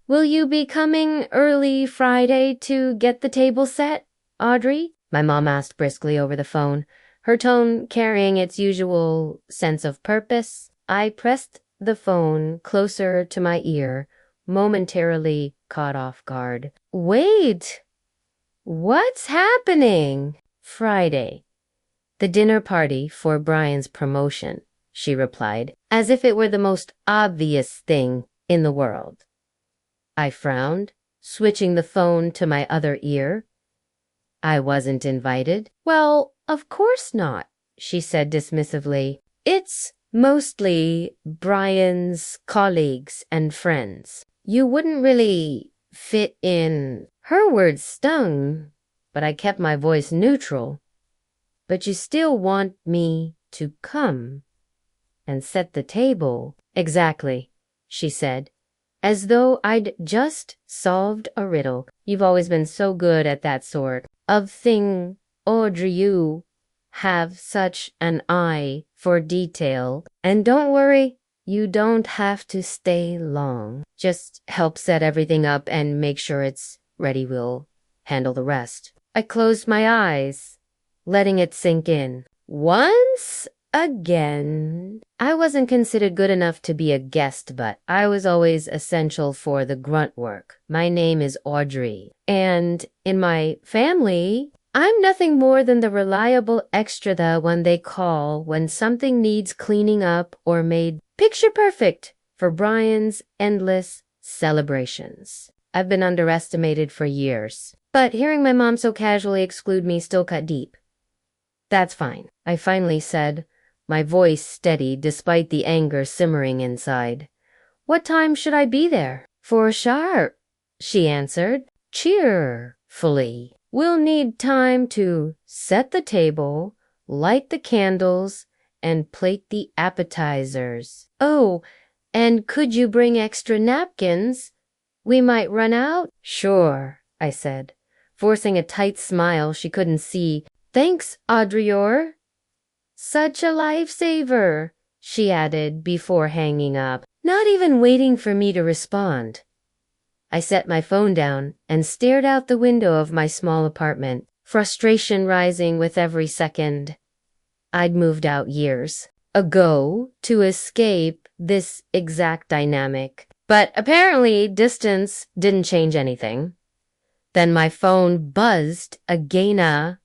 Will you be coming early Friday to get the table set, Audrey? My mom asked briskly over the phone, her tone carrying its usual sense of purpose. I pressed the phone closer to my ear, momentarily caught off guard. Wait! What's happening? Friday. The dinner party for Brian's promotion, she replied, as if it were the most obvious thing in the world. I frowned, switching the phone to my other ear. I wasn't invited. Well, of course not, she said dismissively. It's mostly Brian's colleagues and friends. You wouldn't really fit in. Her words stung, but I kept my voice neutral. But you still want me to come and set the table? Exactly, she said, as though I'd just solved a riddle. You've always been so good at that sort of thing, Audrey. You have such an eye for detail. And don't worry, you don't have to stay long. Just help set everything up and make sure it's ready. We'll handle the rest. I closed my eyes, letting it sink in. Once again, I wasn't considered good enough to be a guest, but I was always essential for the grunt work. My name is Audrey, and in my family, I'm nothing more than the reliable extra the one they call when something needs cleaning up or made picture perfect for Brian's endless celebrations. I've been underestimated for years, but hearing my mom so casually exclude me still cut deep. That's fine, I finally said, my voice steady despite the anger simmering inside. What time should I be there? For sharp, she answered, cheerfully. We'll need time to set the table, light the candles, and plate the appetizers. Oh, and could you bring extra napkins? We might run out. Sure, I said, forcing a tight smile she couldn't see. Thanks, Audrey. You're such a lifesaver, she added before hanging up, not even waiting for me to respond. I set my phone down and stared out the window of my small apartment, frustration rising with every second. I'd moved out years ago to escape this exact dynamic, but apparently distance didn't change anything. Then my phone buzzed again. A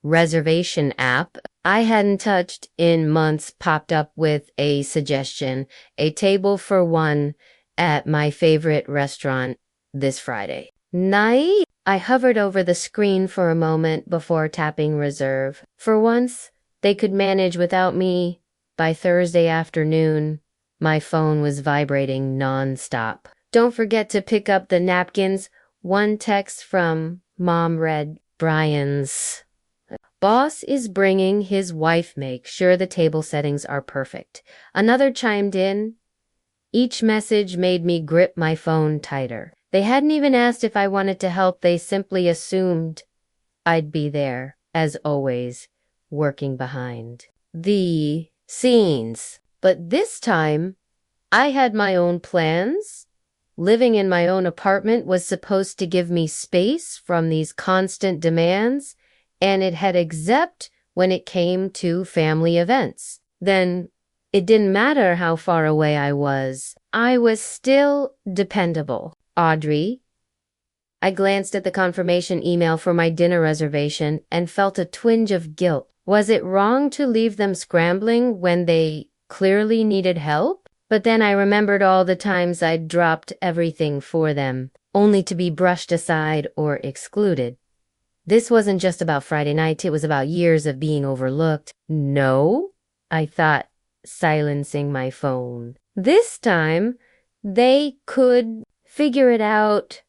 reservation app I hadn't touched in months popped up with a suggestion, a table for one at my favorite restaurant this Friday night. I hovered over the screen for a moment before tapping reserve. For once, they could manage without me. By Thursday afternoon, my phone was vibrating nonstop. Don't forget to pick up the napkins. One text from Mom read, Brian's boss is bringing his wife. Make sure the table settings are perfect. Another chimed in. Each message made me grip my phone tighter. They hadn't even asked if I wanted to help. They simply assumed I'd be there, as always, working behind the scenes. But this time, I had my own plans. Living in my own apartment was supposed to give me space from these constant demands, and it had except when it came to family events. Then it didn't matter how far away I was still dependable. Audrey. I glanced at the confirmation email for my dinner reservation and felt a twinge of guilt. Was it wrong to leave them scrambling when they clearly needed help? But then I remembered all the times I'd dropped everything for them, only to be brushed aside or excluded. This wasn't just about Friday night, it was about years of being overlooked. No, I thought, silencing my phone. This time, they could figure it out.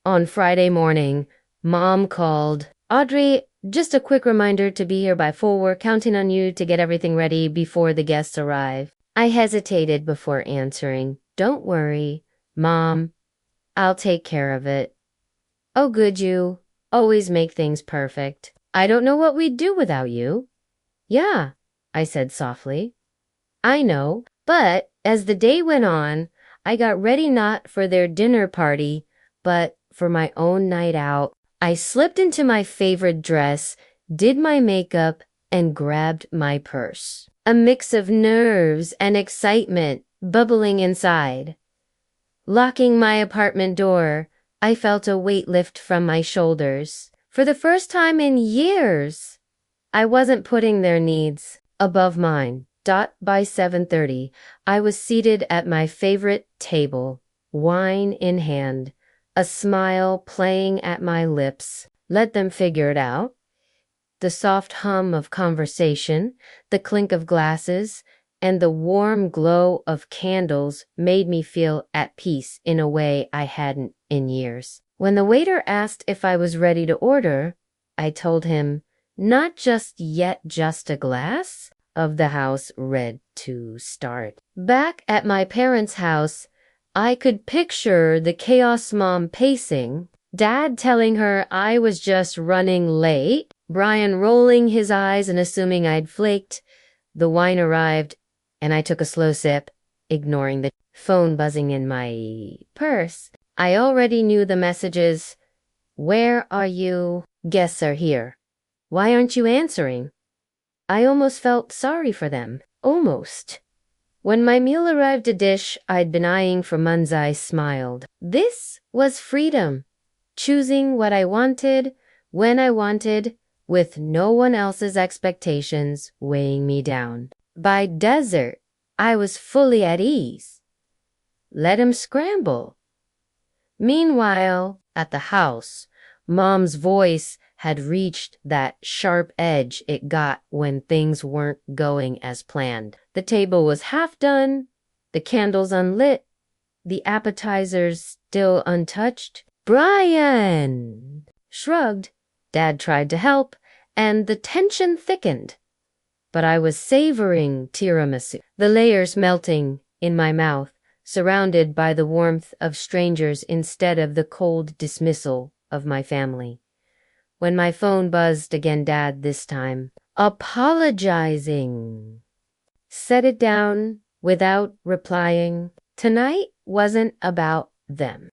On Friday morning, Mom called. Audrey, just a quick reminder to be here by 4. We're counting on you to get everything ready before the guests arrive. I hesitated before answering. Don't worry, Mom. I'll take care of it. Oh, good, you always make things perfect. I don't know what we'd do without you. Yeah, I said softly. I know, but as the day went on, I got ready not for their dinner party, but for my own night out. I slipped into my favorite dress, did my makeup, and grabbed my purse. A mix of nerves and excitement bubbling inside. Locking my apartment door, I felt a weight lift from my shoulders. For the first time in years, I wasn't putting their needs above mine. By 7:30, I was seated at my favorite table, wine in hand, a smile playing at my lips. Let them figure it out. The soft hum of conversation, the clink of glasses, and the warm glow of candles made me feel at peace in a way I hadn't in years. When the waiter asked if I was ready to order, I told him, not just yet, just a glass of the house red to start. Back at my parents' house, I could picture the chaos mom pacing, Dad telling her I was just running late, Brian rolling his eyes and assuming I'd flaked. The wine arrived, and I took a slow sip, ignoring the phone buzzing in my purse. I already knew the messages. Where are you? Guests are here. Why aren't you answering? I almost felt sorry for them. Almost. When my meal arrived, a dish I'd been eyeing for months, I smiled. This was freedom. Choosing what I wanted, when I wanted, with no one else's expectations weighing me down. By dessert, I was fully at ease. Let him scramble. Meanwhile, at the house, Mom's voice had reached that sharp edge it got when things weren't going as planned. The table was half done, the candles unlit, the appetizers still untouched. Brian shrugged. Dad tried to help, and the tension thickened. But I was savoring tiramisu, the layers melting in my mouth, surrounded by the warmth of strangers instead of the cold dismissal of my family. When my phone buzzed again, Dad this time, apologizing. Set it down without replying. Tonight wasn't about them.